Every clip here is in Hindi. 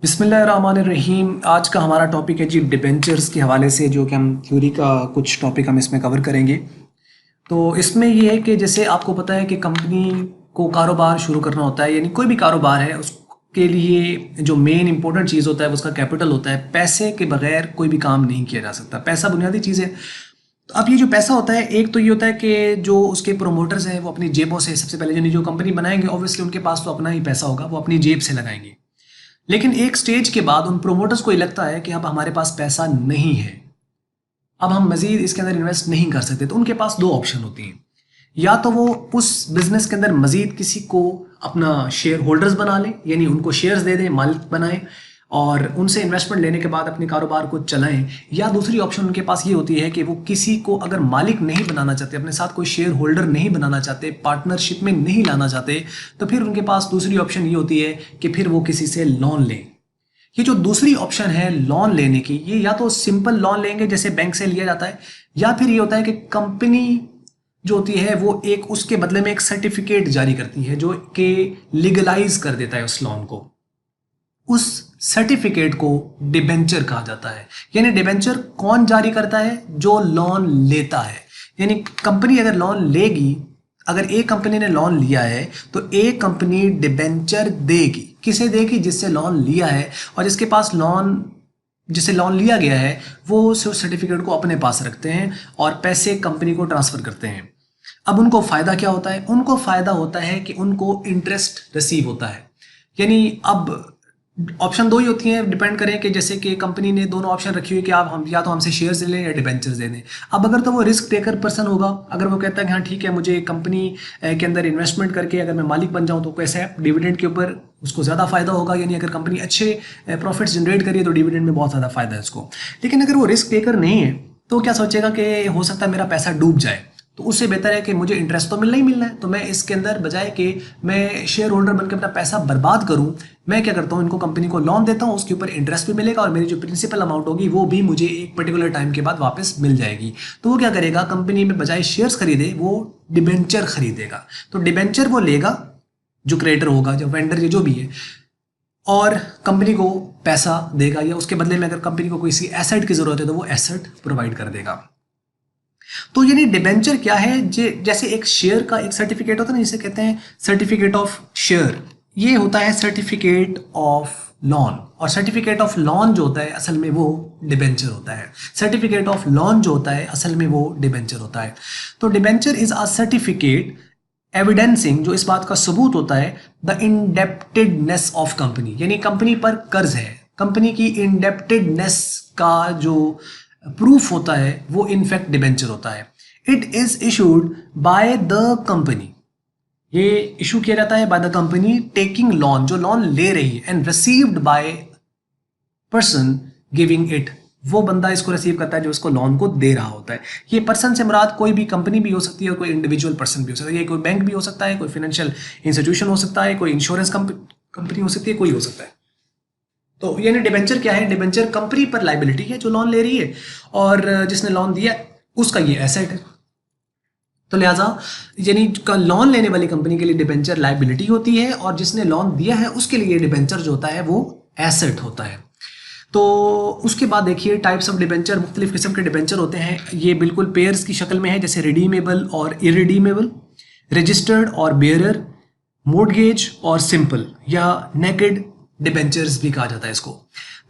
बिस्मिल्लाहिर्रहमानिर्रहीम। आज का हमारा टॉपिक है जी डिबेंचर्स के हवाले से, जो कि हम थ्योरी का कुछ टॉपिक हम इसमें कवर करेंगे। तो इसमें ये है कि जैसे आपको पता है कि कंपनी को कारोबार शुरू करना होता है, यानी कोई भी कारोबार है उसके लिए जो मेन इंपॉर्टेंट चीज़ होता है वो उसका कैपिटल होता है। पैसे के बगैर कोई भी काम नहीं किया जा सकता, पैसा बुनियादी चीज़ है। तो अब ये जो पैसा होता है, एक तो ये होता है कि जो उसके प्रोमोटर्स हैं वो अपनी जेबों से सबसे पहले यानी जो कंपनी बनाएंगे ऑब्वियसली उनके पास तो अपना ही पैसा होगा, वो अपनी जेब से लगाएंगे। लेकिन एक स्टेज के बाद उन प्रोमोटर्स को ये लगता है कि अब हमारे पास पैसा नहीं है, अब हम मजीद इसके अंदर इन्वेस्ट नहीं कर सकते। तो उनके पास दो ऑप्शन होती हैं, या तो वो उस बिजनेस के अंदर मजीद किसी को अपना शेयर होल्डर्स बना लें, यानी उनको शेयर्स दे दें, मालिक बनाएं और उनसे इन्वेस्टमेंट लेने के बाद अपने कारोबार को चलाएं। या दूसरी ऑप्शन उनके पास ये होती है कि वो किसी को अगर मालिक नहीं बनाना चाहते, अपने साथ कोई शेयर होल्डर नहीं बनाना चाहते, पार्टनरशिप में नहीं लाना चाहते, तो फिर उनके पास दूसरी ऑप्शन ये होती है कि फिर वो किसी से लोन लें। ये जो दूसरी ऑप्शन है लोन लेने की, ये या तो सिंपल लोन लेंगे जैसे बैंक से लिया जाता है, या फिर ये होता है कि कंपनी जो होती है वो एक उसके बदले में एक सर्टिफिकेट जारी करती है जो कि लीगलाइज कर देता है उस लोन को। उस सर्टिफिकेट को डिबेंचर कहा जाता है। यानी डिबेंचर कौन जारी करता है? जो लोन लेता है। यानी कंपनी अगर लोन लेगी, अगर एक कंपनी ने लोन लिया है तो एक कंपनी डिबेंचर देगी। किसे देगी? जिससे लोन लिया है, और जिसके पास लोन जिसे लोन लिया गया है वो उस सर्टिफिकेट को अपने पास रखते हैं और पैसे कंपनी को ट्रांसफर करते हैं। अब उनको फायदा क्या होता है? उनको फायदा होता है कि उनको इंटरेस्ट रिसीव होता है। यानी अब ऑप्शन दो ही होती हैं, डिपेंड करें कि जैसे कि कंपनी ने दोनों ऑप्शन रखी हुई कि आप हम या तो हमसे शेयर्स ले लें या डिबेंचर्स दे दें। अब अगर तो वो रिस्क टेकर पर्सन होगा, अगर वो कहता है कि हाँ ठीक है मुझे कंपनी के अंदर इन्वेस्टमेंट करके अगर मैं मालिक बन जाऊँ तो कैसे है, डिविडेंड के ऊपर उसको ज़्यादा फायदा होगा। यानी अगर कंपनी अच्छे प्रॉफिट्स जनरेट करिए तो डिविडेंड में बहुत ज़्यादा फायदा है उसको। लेकिन अगर वो रिस्क टेकर नहीं है तो क्या सोचेगा कि हो सकता है मेरा पैसा डूब जाए, तो उससे बेहतर है कि मुझे इंटरेस्ट तो मिलना ही मिलना है, तो मैं इसके अंदर बजाय कि मैं शेयर होल्डर बनकर अपना पैसा बर्बाद करूं, मैं क्या करता हूं, इनको कंपनी को लोन देता हूं, उसके ऊपर इंटरेस्ट भी मिलेगा और मेरी जो प्रिंसिपल अमाउंट होगी वो भी मुझे एक पर्टिकुलर टाइम के बाद वापस मिल जाएगी। तो वो क्या करेगा, कंपनी में बजाय शेयर्स खरीदे वो डिबेंचर खरीदेगा। तो डिबेंचर वो लेगा, जो क्रेडिटर होगा, जो वेंडर जो भी है, और कंपनी को पैसा देगा, या उसके बदले में अगर कंपनी को किसी एसेट की जरूरत है तो वो एसेट प्रोवाइड कर देगा। तो यानी डिबेंचर क्या है? जैसे एक शेयर का एक सर्टिफिकेट होता है ना, जिसे कहते हैं सर्टिफिकेट ऑफ शेयर, ये होता है सर्टिफिकेट ऑफ लोन। और सर्टिफिकेट ऑफ लोन जो होता है असल में वो डिबेंचर होता है। सर्टिफिकेट ऑफ लोन जो होता है असल में वो डिबेंचर होता है। तो debenture is a certificate evidencing, जो इस बात का सबूत होता है, द इंडेप्टेडनेस ऑफ कंपनी, यानी कंपनी पर कर्ज है, कंपनी की इंडेप्टेडनेस का जो प्रूफ होता है वो इनफैक्ट डिबेंचर होता है। It is issued by the company, ये इशू किया जाता है by the company taking loan, जो लोन ले रही है, and received by person giving it, वो बंदा इसको रिसीव करता है जो इसको लोन को दे रहा होता है। ये पर्सन से मुराद कोई भी कंपनी भी हो सकती है और कोई इंडिविजुअल पर्सन भी हो सकता है। ये कोई बैंक भी हो सकता है, कोई फाइनेंशियल इंस्टीट्यूशन हो सकता है, कोई इंश्योरेंस कंपनी हो सकती है, कोई हो सकता है। तो यानी डिबेंचर क्या है? डिबेंचर कंपनी पर लाइबिलिटी है जो लोन ले रही है, और जिसने लोन दिया उसका ये एसेट है। तो लिहाजा यानी लोन लेने वाली कंपनी के लिए डिबेंचर लाइबिलिटी होती है, और जिसने लोन दिया है उसके लिए डिबेंचर जो होता है वो एसेट होता है। तो उसके बाद देखिए टाइप्स ऑफ डिबेंचर, मुख्तलिफ किस्म के डिबेंचर होते हैं। ये बिल्कुल पेयर्स की शक्ल में है, जैसे रिडीमेबल और इरिडीमेबल, रजिस्टर्ड और बेयरर, मोर्टगेज और सिंपल, या नेकेड डिबेंचर्स भी कहा जाता है इसको।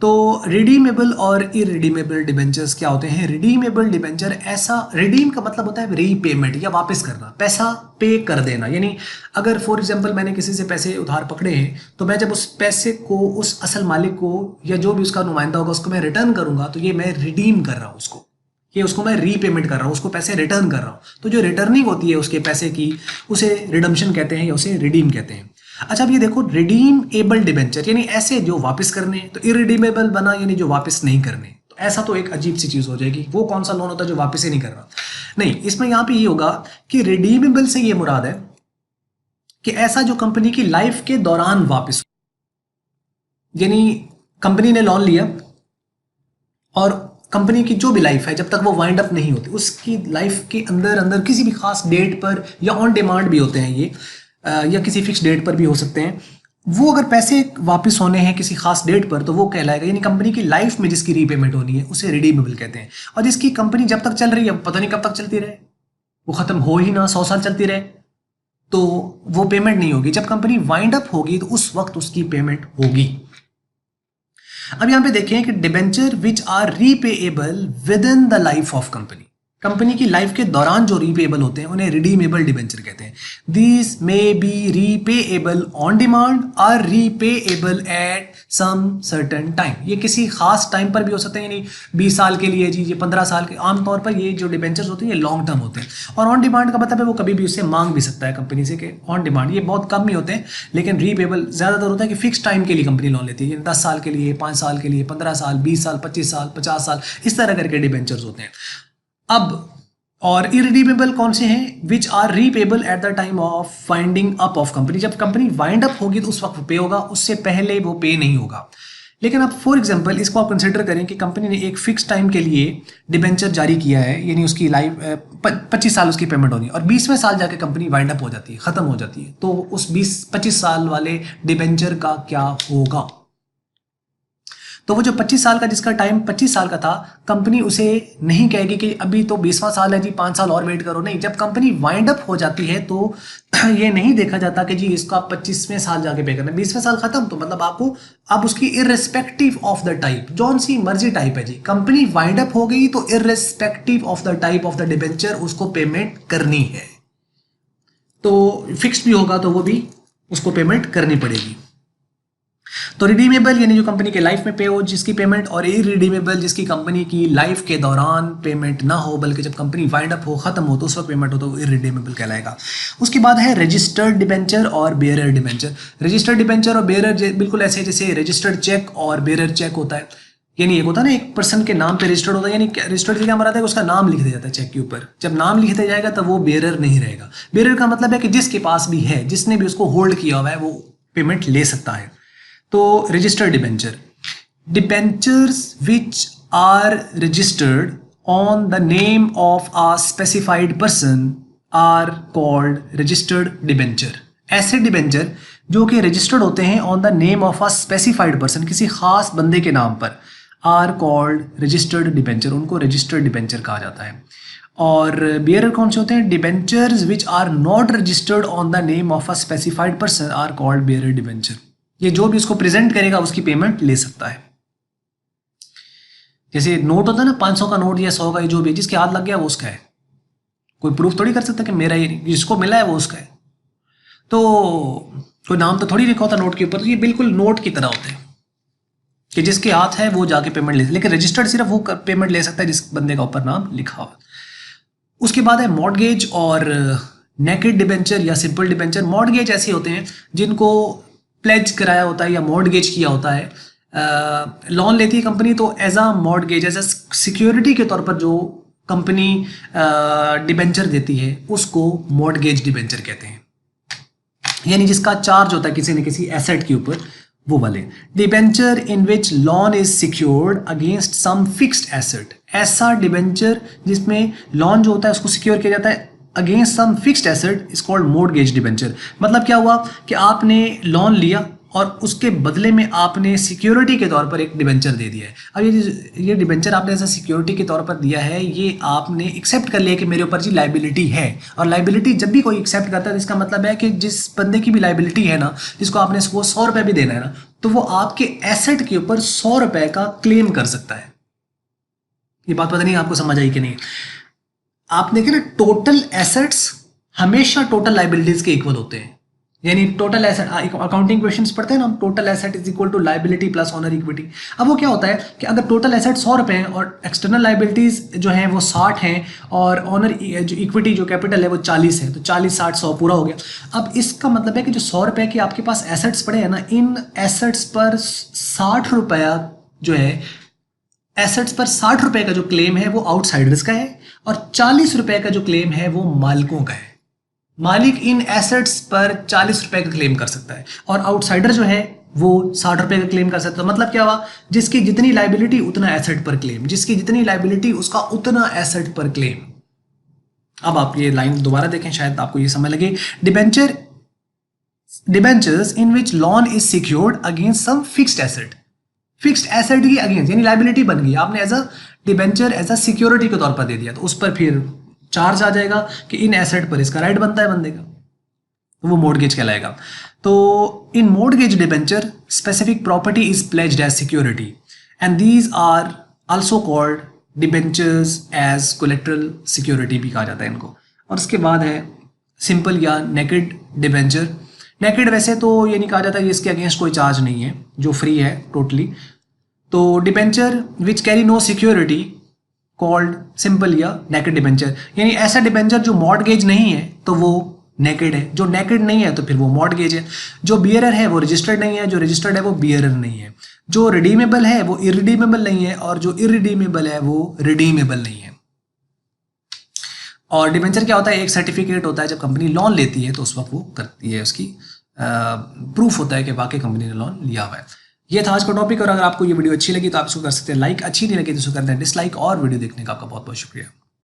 तो रिडीमेबल और इरिडीमेबल डिबेंचर्स क्या होते हैं? रिडीमेबल डिबेंचर ऐसा, रिडीम का मतलब होता है रीपेमेंट या वापस करना, पैसा पे कर देना। यानी अगर फॉर एग्जांपल मैंने किसी से पैसे उधार पकड़े हैं, तो मैं जब उस पैसे को उस असल मालिक को या जो भी उसका नुमाइंदा होगा उसको मैं रिटर्न करूंगा, तो ये मैं रिडीम कर रहा हूँ उसको, ये उसको मैं रीपेमेंट कर रहा हूँ, उसको पैसे रिटर्न कर रहा हूँ। तो जो रिटर्निंग होती है उसके पैसे की, उसे रिडम्पशन कहते हैं या उसे रिडीम कहते हैं। अच्छा, अब ये देखो रिडीमेबल डिबेंचर यानी ऐसे जो वापस करने, तो इरिडीमेबल बना यानी जो वापस नहीं करने। तो ऐसा तो एक अजीब सी चीज हो जाएगी, वो कौन सा लोन होता है जो वापस ही नहीं कर रहा? नहीं, इसमें यहां पे ये होगा कि रिडीमेबल से ये मुराद है कि ऐसा जो कंपनी की लाइफ के दौरान वापस, यानी कंपनी ने लोन लिया और कंपनी की जो भी लाइफ है जब तक वो वाइंड अप नहीं होती, उसकी लाइफ के अंदर अंदर किसी भी खास डेट पर, या ऑन डिमांड भी होते हैं ये, या किसी फिक्स डेट पर भी हो सकते हैं, वो अगर पैसे वापस होने हैं किसी खास डेट पर तो वो कहलाएगा, यानी कंपनी की लाइफ में जिसकी रीपेमेंट होनी है उसे रिडीमेबल कहते हैं। और जिसकी कंपनी जब तक चल रही है, पता नहीं कब तक चलती रहे, वो खत्म हो ही ना, 100 साल चलती रहे, तो वो पेमेंट नहीं होगी। जब कंपनी वाइंड अप होगी तो उस वक्त उसकी पेमेंट होगी। अब यहां पे देखें कि debenture which are repayable within the life of company, company की लाइफ के दौरान जो रीपेएबल होते हैं उन्हें रिडीमेबल डिबेंचर कहते हैं। These may be repayable on demand और repayable at some certain time. ये किसी खास टाइम पर भी हो सकते हैं, यानी 20 साल के लिए जी, ये 15 साल के। आमतौर पर ये जो डिबेंचर्स होते हैं ये लॉन्ग टर्म होते हैं। और ऑन डिमांड का मतलब है वो कभी भी उससे मांग भी सकता है कंपनी से कि ऑन डिमांड, ये बहुत कम ही होते हैं। लेकिन रीपेएबल ज़्यादातर होता है कि फिक्स टाइम के लिए कंपनी लोन लेती है, 10 साल के लिए, 5 साल के लिए, 15 साल, 20 साल, 25 साल, 50 साल, इस तरह करके डिबेंचर्स होते हैं। अब और इरिडीमेबल कौन से हैं? Which are repayable at the time of winding up of company, जब कंपनी वाइंड अप होगी तो उस वक्त पे होगा, उससे पहले वो पे नहीं होगा। लेकिन अब फॉर एग्जांपल इसको आप कंसिडर करें कि कंपनी ने एक फिक्स टाइम के लिए डिबेंचर जारी किया है, यानी उसकी लाइफ 25 साल उसकी पेमेंट होनी है, और 20वें साल जाके कंपनी वाइंड अप हो जाती है, खत्म हो जाती है, तो उस 20-25 साल वाले डिबेंचर का क्या होगा? तो वो जो 25 साल का, जिसका टाइम 25 साल का था, कंपनी उसे नहीं कहेगी कि अभी तो 20वां साल है जी, 5 साल और वेट करो। नहीं, जब कंपनी वाइंड अप हो जाती है तो ये नहीं देखा जाता कि जी इसको आप 25वें साल जाके पे करना है, 20वें साल खत्म, तो मतलब आपको अब उसकी इररिस्पेक्टिव ऑफ द टाइप, जौन सी मर्जी टाइप है जी, कंपनी वाइंड अप हो गई तो irrespective of the type of the debenture उसको पेमेंट करनी है। तो फिक्स्ड भी होगा तो वो भी उसको पेमेंट करनी पड़ेगी। तो रिडीमेबल यानी जो कंपनी के लाइफ में पे हो जिसकी पेमेंट, और इरिडीमेबल जिसकी कंपनी की लाइफ के दौरान पेमेंट ना हो, बल्कि जब कंपनी वाइंड अप हो, खत्म हो, तो उस वक्त पेमेंट हो, तो वो इरिडीमेबल कहलाएगा। उसके बाद है रजिस्टर्ड डिबेंचर और बेयरर डिबेंचर। रजिस्टर्ड डिबेंचर और बेयरर बिल्कुल ऐसे जैसे रजिस्टर्ड चेक और बेयरर चेक होता है, यानी एक होता है ना, एक पर्सन के नाम पे रजिस्टर्ड होता है, यानी रजिस्टर्ड से क्या मराता है, उसका नाम लिख दिया जाता है चेक के ऊपर। जब नाम लिख दिया जाएगा तब वो बेयरर नहीं रहेगा। बेयरर का मतलब है कि जिसके पास भी है, जिसने भी उसको होल्ड किया हुआ है, वो पेमेंट ले सकता है। तो registered debenture, debentures which are registered on the name of a specified person are called registered debenture. ऐसे डिबेंचर जो कि रजिस्टर्ड होते हैं on the name of a specified person, किसी खास बंदे के नाम पर, आर कॉल्ड रजिस्टर्ड डिबेंचर, उनको रजिस्टर्ड डिबेंचर कहा जाता है। और बेयरर कौन से होते हैं? Debentures which are not registered on the name of a specified person are called bearer debenture. ये जो भी उसको प्रेजेंट करेगा उसकी पेमेंट ले सकता है। जैसे नोट होता है ना, 500 का नोट या 100 का, जो भी जिसके हाथ लग गया वो उसका है, कोई प्रूफ थोड़ी कर सकता कि मेरा ही, जिसको मिला है वो उसका है। तो कोई नाम तो थोड़ी लिखा होता नोट के ऊपर, तो ये बिल्कुल नोट की तरह होते हैं कि जिसके हाथ है वो जाके पेमेंट ले, लेकिन रजिस्टर्ड सिर्फ वो पेमेंट ले सकता है जिस बंदे का ऊपर नाम लिखा हो। उसके बाद है मॉर्टगेज और नेकेड डिबेंचर या सिंपल डिबेंचर। मॉर्टगेज ऐसे होते हैं जिनको प्लेज कराया होता है या मॉर्टगेज किया होता है, लोन लेती है कंपनी, तो as a mortgage, as a security के तौर पर जो कंपनी डिबेंचर देती है उसको मॉर्टगेज डिबेंचर कहते हैं, यानी जिसका चार्ज होता है किसी न किसी एसेट के ऊपर, वो वाले। Debenture in which loan is secured against some fixed asset, ऐसा डिबेंचर जिसमें लॉन जो होता है उसको सिक्योर किया जाता है against some fixed asset is called mortgage debenture. मतलब क्या हुआ कि आपने लोन लिया और उसके बदले में आपने सिक्योरिटी के तौर पर एक डिबेंचर दे दिया है। अब ये डिबेंचर आपने ऐसा सिक्योरिटी के तौर पर दिया है, ये आपने एक्सेप्ट कर लिया कि मेरे ऊपर जी लाइबिलिटी है। और लाइबिलिटी जब भी कोई एक्सेप्ट करता है तो इसका मतलब है कि जिस बंदे की भी लाइबिलिटी है ना, जिसको आपने उसको 100 रुपये भी देना है ना, तो वो आपके एसेट के ऊपर 100 रुपये का क्लेम कर सकता है। ये बात पता नहीं आपको समझ आई कि नहीं। आप देखें ना, टोटल एसेट्स हमेशा टोटल लाइबिलिटीज के इक्वल होते हैं, यानी टोटल एसेट, अकाउंटिंग क्वेश्चंस पढ़ते हैं ना हम, total asset is equal to liability plus owner equity. अब वो क्या होता है कि अगर टोटल एसेट 100 रुपये हैं और एक्सटर्नल लाइबिलिटीज जो हैं वो 60 हैं और ऑनर जो इक्विटी जो कैपिटल है वो 40 है, तो 40 60 100 पूरा हो गया। अब इसका मतलब है कि जो 100 रुपये के आपके पास एसेट्स पड़े हैं ना, इन एसेट्स पर 60 रुपया जो है, एसेट्स पर 60 रुपये का जो क्लेम है वो आउटसाइडर्स का है, और 40 रुपये का जो क्लेम है वो मालिकों का है। मालिक इन एसेट्स पर 40 रुपए का क्लेम कर सकता है और आउटसाइडर जो है वो 60 रुपए का क्लेम कर सकता है। मतलब क्या हुआ, जिसकी जितनी लाइबिलिटी उतना एसेट पर क्लेम, जिसकी जितनी लाइबिलिटी उसका उतना एसेट पर क्लेम। अब आप ये लाइन दोबारा देखें, शायद आपको ये समझ लगे। Debenture debentures in which loan is secured against some fixed asset, fixed asset की अगेंस्ट, यानी लाइबिलिटी बन गई, आपने as a debenture as a security के तौर पर दे दिया, तो उस पर फिर चार्ज आ जाएगा कि इन एसेट पर इसका राइट बनता है बंदे का, तो वो मॉर्गेज कहलाएगा। तो in mortgage debenture specific property is pledged as security and these are also called debentures as collateral security भी कहा जाता है इनको। और उसके बाद है सिंपल या नेकेड डिबेंचर। नेकेड वैसे तो ये नहीं कहा जाता, ये इसके अगेंस्ट कोई चार्ज नहीं है, जो फ्री है टोटली। तो debenture which carry no security called simple या नेकेड डिबेंचर, यानी ऐसा डिबेंचर जो मॉर्टगेज नहीं है तो वो नेकेड है, जो नेकेड नहीं है तो फिर वो मॉर्टगेज है, जो बियरर है वो रजिस्टर्ड नहीं है, जो रजिस्टर्ड है वो बियरर नहीं है, जो रिडीमेबल है वो इरिडीमेबल नहीं है, और जो इरिडीमेबल है वो रिडीमेबल नहीं है। और डिबेंचर क्या होता है, एक सर्टिफिकेट होता है, जब कंपनी लोन लेती है तो उस वक्त वो करती है, उसकी प्रूफ होता है कि वाकई कंपनी ने लोन लिया हुआ है। ये था आज का टॉपिक, और अगर आपको ये वीडियो अच्छी लगी तो आप इसको कर सकते हैं लाइक, अच्छी नहीं लगी तो इसको कर दें डिसलाइक, और वीडियो देखने का आपका बहुत बहुत शुक्रिया।